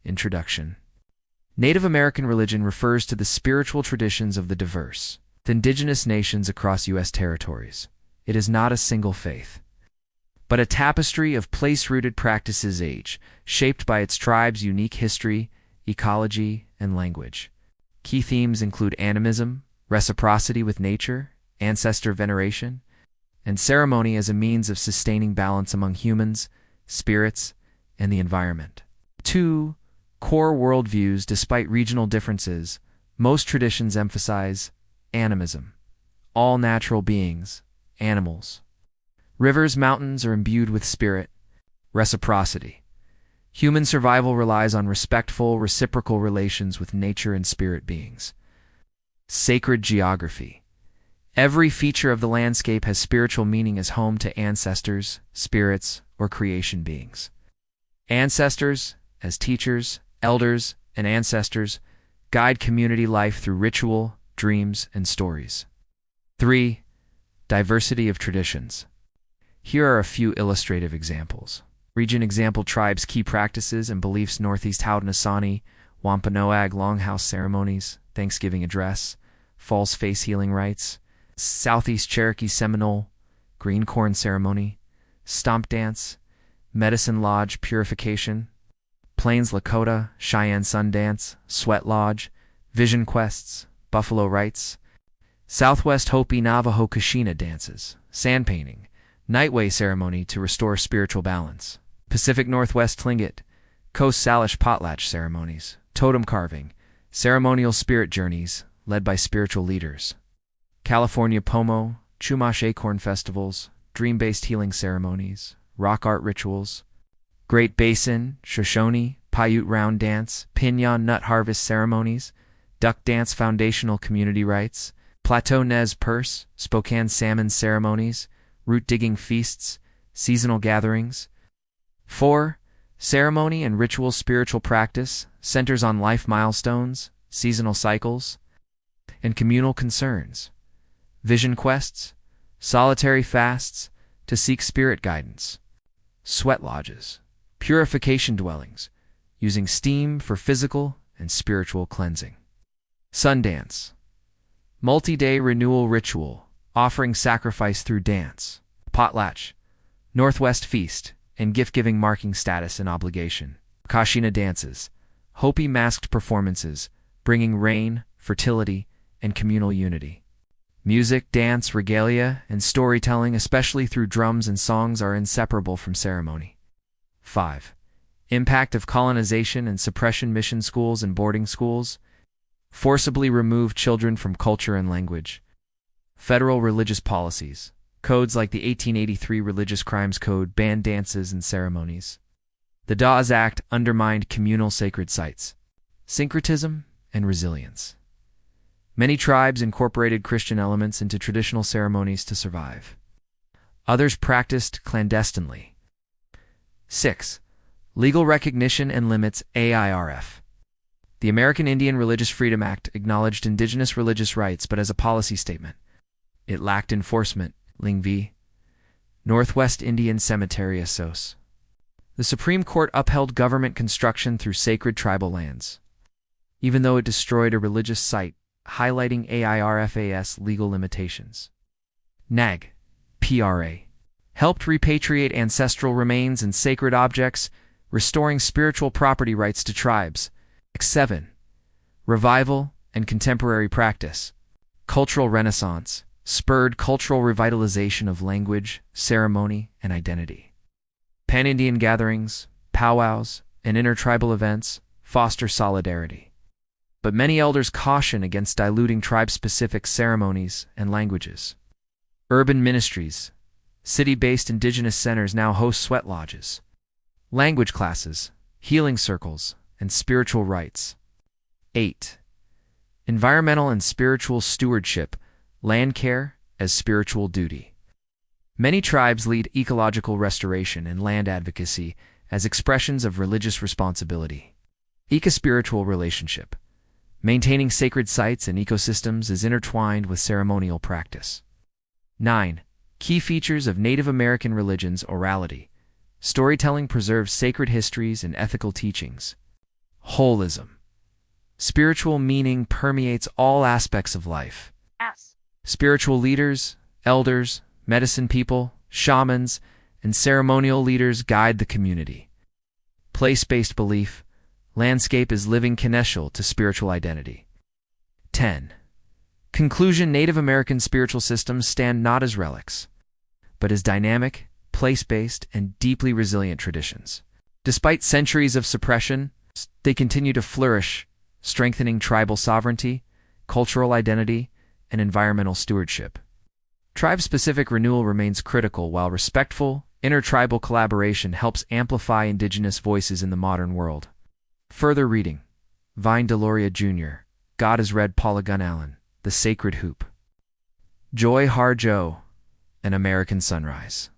Introduction. Native American religion refers to the spiritual traditions of the diverse, indigenous nations across U.S. territories. It is not a single faith, but a tapestry of place-rooted practices shaped by its tribe's unique history, ecology, and language. Key themes include animism, reciprocity with nature, ancestor veneration, and ceremony as a means of sustaining balance among humans, spirits, and the environment. 2. Core worldviews. Despite regional differences, most traditions emphasize animism. All natural beings, animals, rivers, mountains are imbued with spirit. Reciprocity. Human survival relies on respectful, reciprocal relations with nature and spirit beings. Sacred geography. Every feature of the landscape has spiritual meaning as home to ancestors, spirits, or creation beings. Ancestors, as teachers, elders, and ancestors, guide community life through ritual, dreams, and stories. 3. Diversity of traditions. Here are a few illustrative examples. Region example tribes' key practices and beliefs: Northeast Haudenosaunee, Wampanoag Longhouse ceremonies, Thanksgiving address, false face healing rites; Southeast Cherokee Seminole, green corn ceremony, stomp dance, medicine lodge purification; Plains Lakota, Cheyenne Sun Dance, Sweat Lodge, vision quests, buffalo rites; Southwest Hopi Navajo Kashina dances, sand painting, nightway ceremony to restore spiritual balance; Pacific Northwest Tlingit, Coast Salish potlatch ceremonies, totem carving, ceremonial spirit journeys led by spiritual leaders; California Pomo, Chumash acorn festivals, dream-based healing ceremonies, rock art rituals; Great Basin, Shoshone, Paiute round dance, Pinyon nut harvest ceremonies, duck dance foundational community rites; Plateau Nez Perce, Spokane salmon ceremonies, root digging feasts, seasonal gatherings. 4. Ceremony and ritual spiritual practice centers on life milestones, seasonal cycles, and communal concerns. Vision quests, solitary fasts to seek spirit guidance; sweat lodges, purification dwellings, using steam for physical and spiritual cleansing; Sundance, multi-day renewal ritual, offering sacrifice through dance; Potlatch, Northwest Feast, and gift-giving marking status and obligation; Kashina dances, Hopi masked performances, bringing rain, fertility, and communal unity. Music, dance, regalia, and storytelling, especially through drums and songs, are inseparable from ceremony. 5. Impact of colonization and suppression. Mission schools and boarding schools forcibly remove children from culture and language. Federal religious policies. Codes like the 1883 Religious Crimes Code banned dances and ceremonies. The Dawes Act undermined communal sacred sites. Syncretism and resilience. Many tribes incorporated Christian elements into traditional ceremonies to survive. Others practiced clandestinely. 6. Legal recognition and limits. AIRF. The American Indian Religious Freedom Act acknowledged indigenous religious rights, but as a policy statement. It lacked enforcement. Ling v. Northwest Indian Cemetery Assos. The Supreme Court upheld government construction through sacred tribal lands, even though it destroyed a religious site, highlighting AIRFA's legal limitations. NAG, PRA, helped repatriate ancestral remains and sacred objects, restoring spiritual property rights to tribes. 7. Revival and contemporary practice. Cultural renaissance spurred cultural revitalization of language, ceremony, and identity. Pan-Indian gatherings, powwows, and intertribal events foster solidarity. But many elders caution against diluting tribe-specific ceremonies and languages. Urban ministries. City-based indigenous centers now host sweat lodges, language classes, healing circles, and spiritual rites. 8. Environmental and spiritual stewardship. Land care as spiritual duty. Many tribes lead ecological restoration and land advocacy as expressions of religious responsibility. Ecospiritual relationship. Maintaining sacred sites and ecosystems is intertwined with ceremonial practice. 9. Key features of Native American religions. Orality. Storytelling preserves sacred histories and ethical teachings. Holism. Spiritual meaning permeates all aspects of life. S. Spiritual leaders, elders, medicine people, shamans, and ceremonial leaders guide the community. Place-based belief. Landscape is living kineshal to spiritual identity. 10. Conclusion. Native American spiritual systems stand not as relics, but as dynamic, place-based, and deeply resilient traditions. Despite centuries of suppression, they continue to flourish, strengthening tribal sovereignty, cultural identity, and environmental stewardship. Tribe-specific renewal remains critical, while respectful, intertribal collaboration helps amplify Indigenous voices in the modern world. Further reading. Vine Deloria Jr., God is Red. Paula Gunn Allen, The Sacred Hoop. Joy Harjo, An American Sunrise.